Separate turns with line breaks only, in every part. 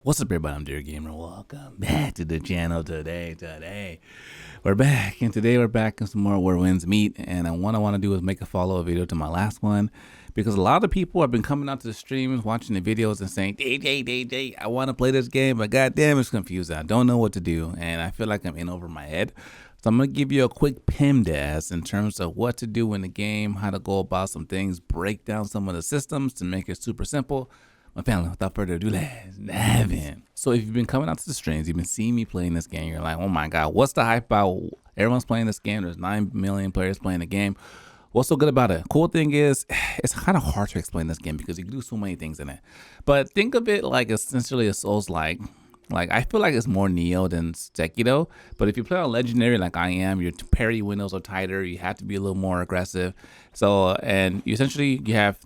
What's up, everybody? I'm Dear Gamer. Welcome back to the channel today. We're back, and today we're back in some more Where Winds Meet. And what I want to do is make a follow-up video to my last one, because a lot of people have been coming out to the streams, watching the videos, and saying, DJ, I want to play this game, but goddamn, it's confusing. I don't know what to do, and I feel like I'm in over my head. So I'm gonna give you a quick PEMDAS in terms of what to do in the game, how to go about some things, break down some of the systems to make it super simple. My family, without further ado, let's dive in. So if you've been coming out to the streams, you've been seeing me playing this game, you're like, oh my god, what's the hype about? Everyone's playing this game. There's 9 million players playing the game. What's so good about it? Cool thing is, it's kind of hard to explain this game because you can do so many things in it. But think of it like essentially a Souls-like. Like, I feel like it's more Neo than Sekiro, but if you play on Legendary like I am, your parry windows are tighter, you have to be a little more aggressive. So, and you essentially, you have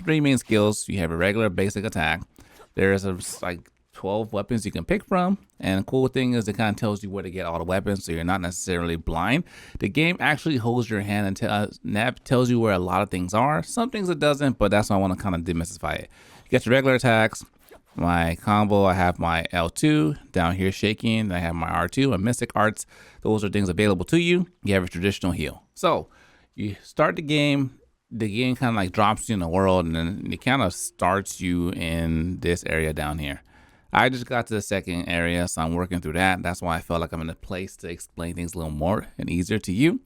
3 main skills. You have a regular basic attack. There's like 12 weapons you can pick from, and the cool thing is it kind of tells you where to get all the weapons, so you're not necessarily blind. The game actually holds your hand and tells you where a lot of things are. Some things it doesn't, but that's why I want to kind of demystify it. You get your regular attacks. My combo, I have my L2 down here shaking. I have my R2 and Mystic Arts. Those are things available to you. You have a traditional heal. So you start the game kind of like drops you in the world, and then it kind of starts you in this area down here. I just got to the second area, so I'm working through that. That's why I felt like I'm in a place to explain things a little more and easier to you.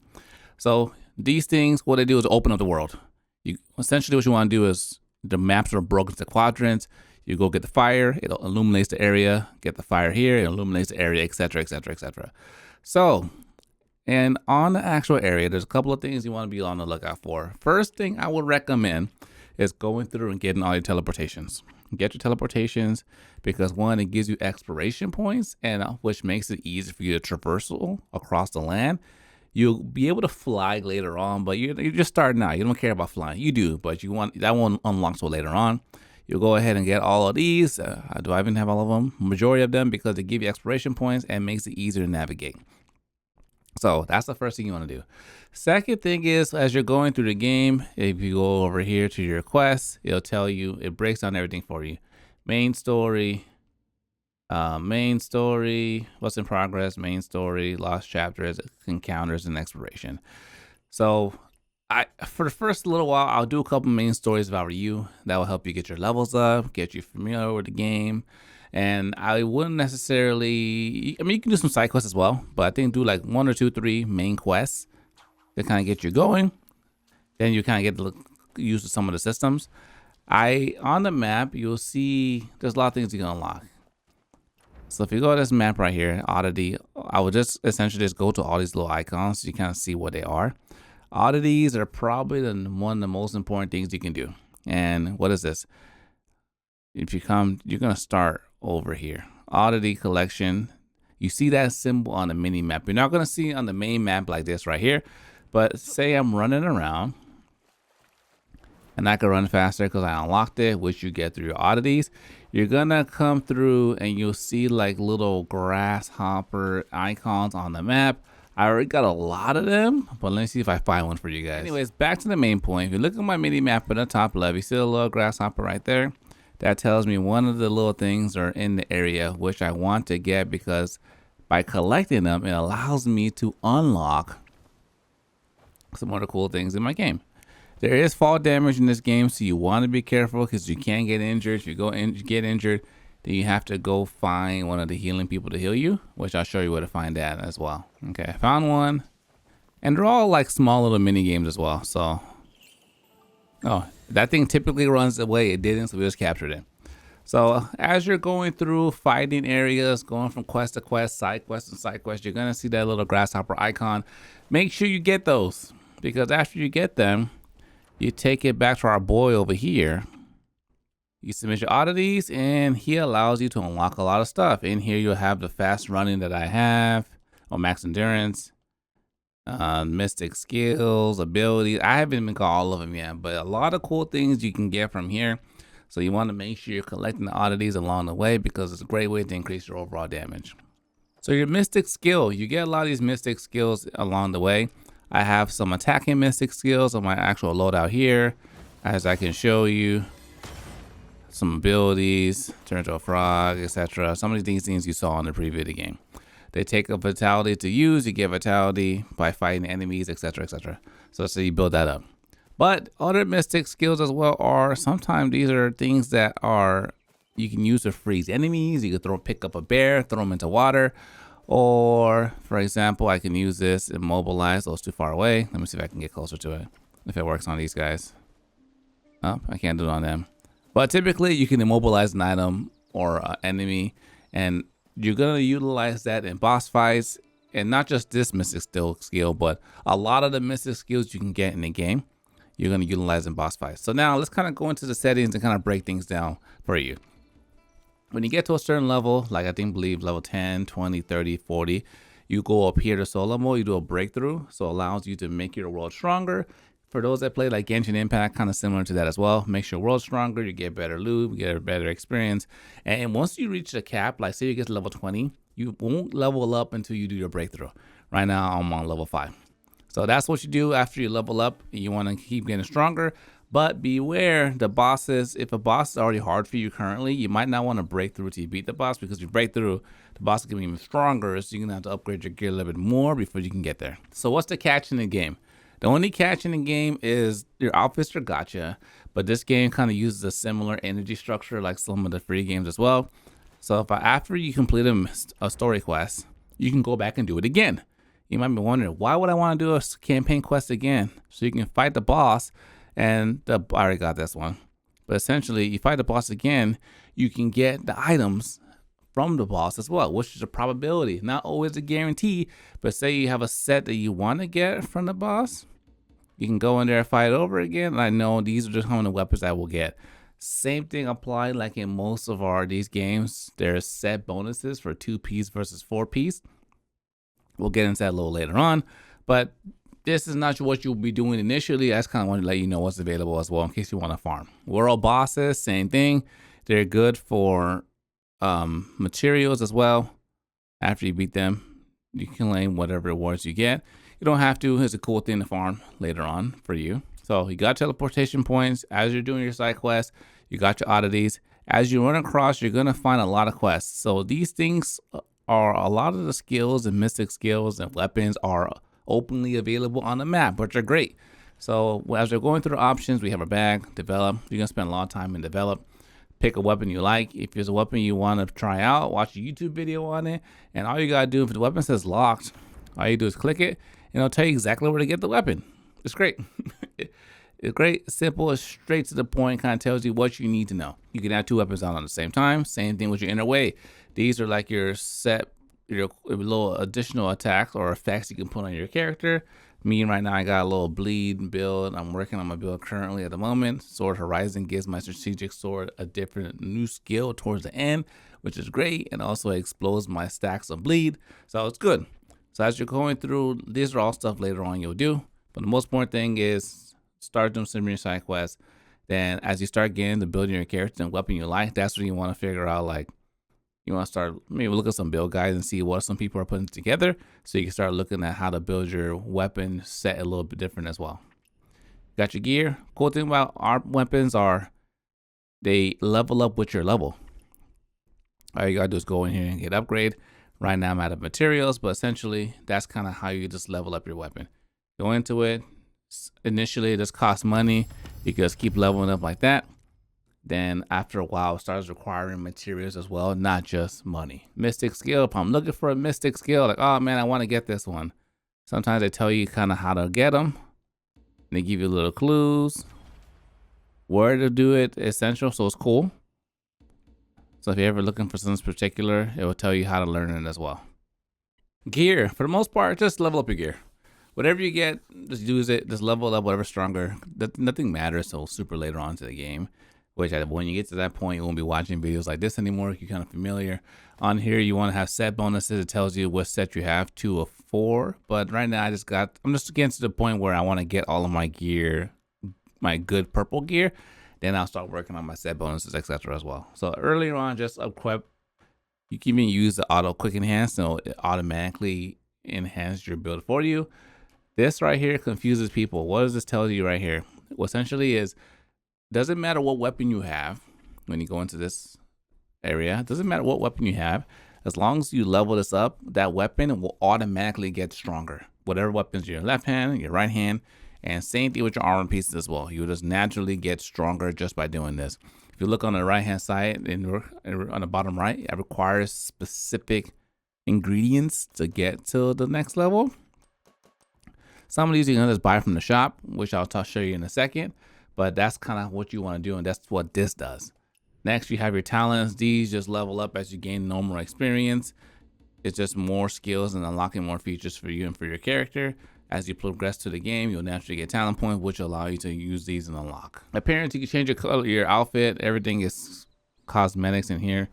So these things, what they do is open up the world. You essentially, what you want to do is, the maps are broken into quadrants. You go get the fire, it illuminates the area. Get the fire here, it illuminates the area, etc., etc., etc. So, and on the actual area, there's a couple of things you want to be on the lookout for. First thing I would recommend is going through and getting all your teleportations. Get your teleportations because, one, it gives you exploration points, and which makes it easy for you to traversal across the land. You'll be able to fly later on, but you're just starting out. You don't care about flying. You do, but you want that one unlocks so later on. You'll go ahead and get all of these. Do I even have all of them? Majority of them, because they give you exploration points and makes it easier to navigate. So that's the first thing you want to do. Second thing is, as you're going through the game, if you go over here to your quests, it'll tell you, it breaks down everything for you. Main story, what's in progress, main story, lost chapters, encounters, and exploration. So for the first little while, I'll do a couple main stories if I were you. That will help you get your levels up, get you familiar with the game. And I wouldn't necessarily, I mean, you can do some side quests as well, but I think do like 1 or 2, 3 main quests to kind of get you going. Then you kind of get to use some of the systems. On the map, you'll see there's a lot of things you can unlock. So if you go to this map right here, Oddity, I would just essentially just go to all these little icons so you kind of see what they are. Oddities are probably one of the most important things you can do. And what is this? If you come, you're going to start over here. Oddity collection. You see that symbol on the mini map. You're not going to see it on the main map like this right here. But say I'm running around and I can run faster because I unlocked it, which you get through your oddities. You're going to come through and you'll see like little grasshopper icons on the map. I already got a lot of them, but let me see if I find one for you guys. Anyways, back to the main point. If you look at my mini map at the top left, you see a little grasshopper right there. That tells me one of the little things are in the area, which I want to get, because by collecting them, it allows me to unlock some other cool things in my game. There is fall damage in this game, so you want to be careful because you can get injured. If you get injured, then you have to go find one of the healing people to heal you, which I'll show you where to find that as well. Okay, I found one. And they're all like small little mini games as well. So, oh, that thing typically runs away. It didn't, so we just captured it. So as you're going through fighting areas, going from quest to quest, side quest to side quest, you're going to see that little grasshopper icon. Make sure you get those, because after you get them, you take it back to our boy over here. You submit your oddities, and he allows you to unlock a lot of stuff. In here, you'll have the fast running that I have, or max endurance, mystic skills, abilities. I haven't even got all of them yet, but a lot of cool things you can get from here. So you want to make sure you're collecting the oddities along the way, because it's a great way to increase your overall damage. So your mystic skill, you get a lot of these mystic skills along the way. I have some attacking mystic skills on my actual loadout here, as I can show you. some abilities, turn into a frog, etc. Some of these things you saw in the previous game. They take a vitality to use. You get vitality by fighting enemies, etc., etc. So you build that up. But other mystic skills as well are sometimes these are things that are you can use to freeze enemies. You can pick up a bear, throw them into water, or for example, I can use this immobilize. Those too far away. Let me see if I can get closer to it. If it works on these guys. Oh, I can't do it on them. But typically, you can immobilize an item or an enemy, and you're gonna utilize that in boss fights, and not just this mystic skill, but a lot of the mystic skills you can get in the game. You're going to utilize in boss fights. So now let's kind of go into the settings and kind of break things down for you. When you get to a certain level, like I believe level 10, 20, 30, 40, you go up here to solo mode, you do a breakthrough. So it allows you to make your world stronger. For those that play like Genshin Impact, kind of similar to that as well. Makes your world stronger, you get better loot, you get a better experience. And once you reach the cap, like say you get to level 20, you won't level up until you do your breakthrough. Right now I'm on level 5. So that's what you do after you level up. You want to keep getting stronger, but beware the bosses. If a boss is already hard for you currently, you might not want to break through till you beat the boss, because if you break through, the boss is going to be even stronger. So you're going to have to upgrade your gear a little bit more before you can get there. So what's the catch in the game? The only catch in the game is your outfits are gacha, but this game kind of uses a similar energy structure like some of the free games as well. So if after you complete a story quest, you can go back and do it again. You might be wondering, why would I want to do a campaign quest again? So you can fight the boss, and I already got this one. But essentially, you fight the boss again, you can get the items from the boss as well, which is a probability. Not always a guarantee, but say you have a set that you want to get from the boss, you can go in there and fight over again. And I know these are just how many weapons I will get. Same thing applied like in most of these games. There's set bonuses for 2-piece versus 4-piece. We'll get into that a little later on, but this is not what you'll be doing initially. I just kind of want to let you know what's available as well in case you want to farm. World bosses, same thing. They're good for materials as well. After you beat them, you can claim whatever rewards you get. You don't have to. It's a cool thing to farm later on for you. So you got teleportation points as you're doing your side quests. You got your oddities. As you run across, you're going to find a lot of quests. So these things are a lot of the skills and mystic skills and weapons are openly available on the map, which are great. So as we're going through the options, we have our bag, develop. You're gonna spend a lot of time in develop. Pick a weapon you like. If there's a weapon you want to try out, watch a YouTube video on it. And all you gotta do, if the weapon says locked, all you do is click it and it'll tell you exactly where to get the weapon. It's great. It's great, simple, straight to the point, kind of tells you what you need to know. You can have 2 weapons on the same time. Same thing with your inner way. These are like your little additional attacks or effects you can put on your character. Me right now, I got a little bleed build. I'm working on my build currently at the moment. Sword Horizon gives my strategic sword a different new skill towards the end, which is great, and also explodes my stacks of bleed. So it's good. So as you're going through, these are all stuff later on you'll do. But the most important thing is start doing some of your side quests. Then as you start getting to building your character and weapon you like, that's when you want to figure out, like, you want to start maybe look at some build guides and see what some people are putting together, so you can start looking at how to build your weapon set a little bit different as well. Got your gear. Cool thing about our weapons are they level up with your level. All you gotta do is go in here and get upgrade. Right now I'm out of materials, but essentially that's kind of how you just level up your weapon. Go into it. Initially it just costs money. You just keep leveling up like that. Then after a while, it starts requiring materials as well, not just money. Mystic skill, if I'm looking for a mystic skill, like, oh man, I want to get this one. Sometimes they tell you kind of how to get them. They give you little clues. Where to do it, essential, so it's cool. So if you're ever looking for something particular, it will tell you how to learn it as well. Gear, for the most part, just level up your gear. Whatever you get, just use it, just level up whatever stronger. Nothing matters so super later on to the game. Which when you get to that point, you won't be watching videos like this anymore. You're kind of familiar. On here, you want to have set bonuses. It tells you what set you have, 2 of 4. But right now, I'm just getting to the point where I want to get all of my gear, my good purple gear. Then I'll start working on my set bonuses, etc. as well. So earlier on, just equip. You can even use the auto quick enhance, so it automatically enhances your build for you. This right here confuses people. What does this tell you right here? Well, essentially is, doesn't matter what weapon you have, when you go into this area. It doesn't matter what weapon you have. As long as you level this up, that weapon will automatically get stronger. Whatever weapons your left hand, your right hand, and same thing with your armor pieces as well. You'll just naturally get stronger just by doing this. If you look on the right hand side and on the bottom right, it requires specific ingredients to get to the next level. Some of these you can just buy from the shop, which I'll show you in a second, but that's kind of what you want to do, and that's what this does. Next, you have your talents. These just level up as you gain normal experience. It's just more skills and unlocking more features for you and for your character. As you progress to the game, you'll naturally get talent points, which allow you to use these and unlock. Appearance, you can change your color, your outfit. Everything is cosmetics in here.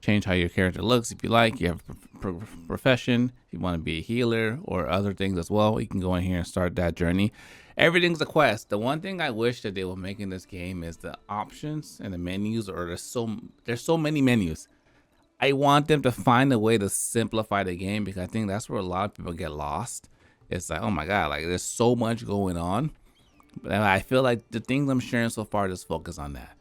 Change how your character looks if you like. You have a profession. If you want to be a healer or other things as well, you can go in here and start that journey. Everything's a quest. The one thing I wish that they will make in this game is the options and the menus, or there's so many menus. I want them to find a way to simplify the game, because I think that's where a lot of people get lost. It's like, oh my God, like there's so much going on. But I feel like the things I'm sharing so far just focus on that.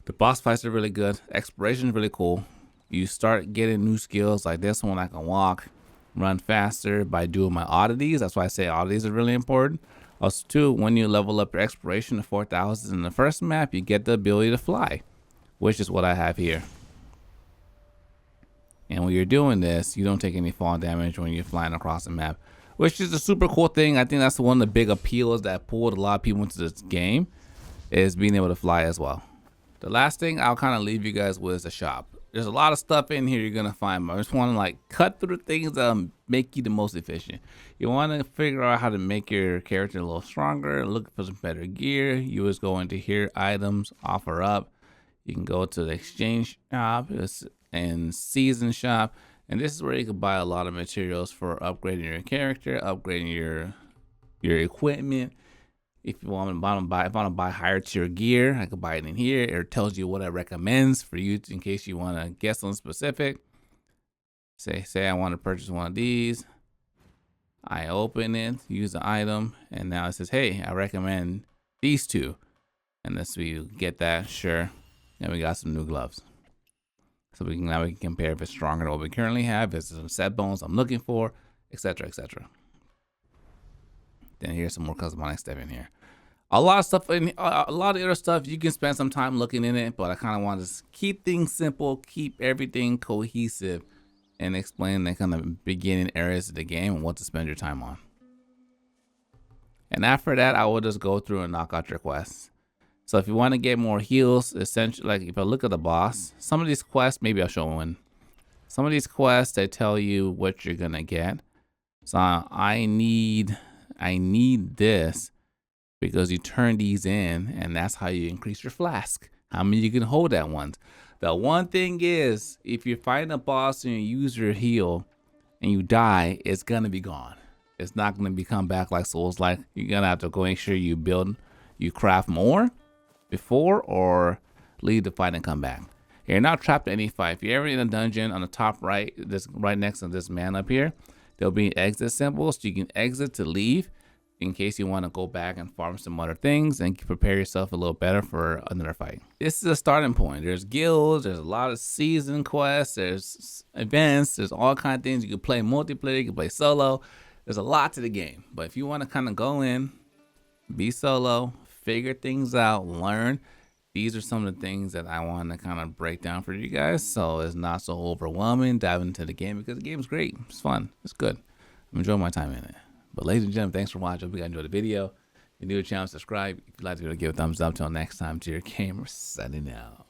The boss fights are really good. Exploration is really cool. You start getting new skills like this one. I can walk, run faster by doing my oddities. That's why I say oddities are really important. Also too, when you level up your exploration to 4,000 in the first map, you get the ability to fly, which is what I have here. And when you're doing this, you don't take any fall damage when you're flying across the map, which is a super cool thing. I think that's one of the big appeals that pulled a lot of people into this game, is being able to fly as well. The last thing I'll kind of leave you guys with is the shop. There's a lot of stuff in here you're gonna find, but I just want to like cut through the things that make you the most efficient. You want to figure out how to make your character a little stronger, look for some better gear. You just go into here, items, offer up. You can go to the exchange shop and season shop, and this is where you can buy a lot of materials for upgrading your character, upgrading your equipment. If you want to buy higher tier gear, I could buy it in here. It tells you what it recommends for you in case you want to guess on specific. Say I want to purchase one of these. I open it, use the item, and now it says, hey, I recommend these two. And this we get that, sure. And we got some new gloves. So now we can compare if it's stronger than what we currently have, if there's some set bones I'm looking for, etc., etc. Then here's some more cosmetic stuff in here. A lot of stuff in a lot of other stuff you can spend some time looking in it, but I kind of want to keep things simple, keep everything cohesive, and explain the kind of beginning areas of the game and what to spend your time on. And after that, I will just go through and knock out your quests. So if you want to get more heals, essentially, like if I look at the boss, some of these quests, maybe I'll show one. Some of these quests, they tell you what you're gonna get. So I need this because you turn these in, and that's how you increase your flask. How many you can hold at once. The one thing is, if you fight a boss and you use your heal and you die, it's gonna be gone. It's not gonna come back like Souls like. You're gonna have to go make sure you craft more before or leave the fight and come back. You're not trapped in any fight. If you're ever in a dungeon, on the top right, this right next to this man up here, there'll be an exit symbol, so you can exit to leave in case you want to go back and farm some other things and prepare yourself a little better for another fight. This is a starting point. There's guilds, there's a lot of season quests, there's events, there's all kinds of things. You can play multiplayer, you can play solo. There's a lot to the game. But if you want to kind of go in, be solo, figure things out, learn, these are some of the things that I want to kind of break down for you guys, so it's not so overwhelming diving into the game, because the game's great. It's fun. It's good. I'm enjoying my time in it. But ladies and gentlemen, thanks for watching. Hope you guys enjoyed the video. If you're new to the channel, subscribe. If you'd like to give it a thumbs up. Till next time, to your camera, signing out.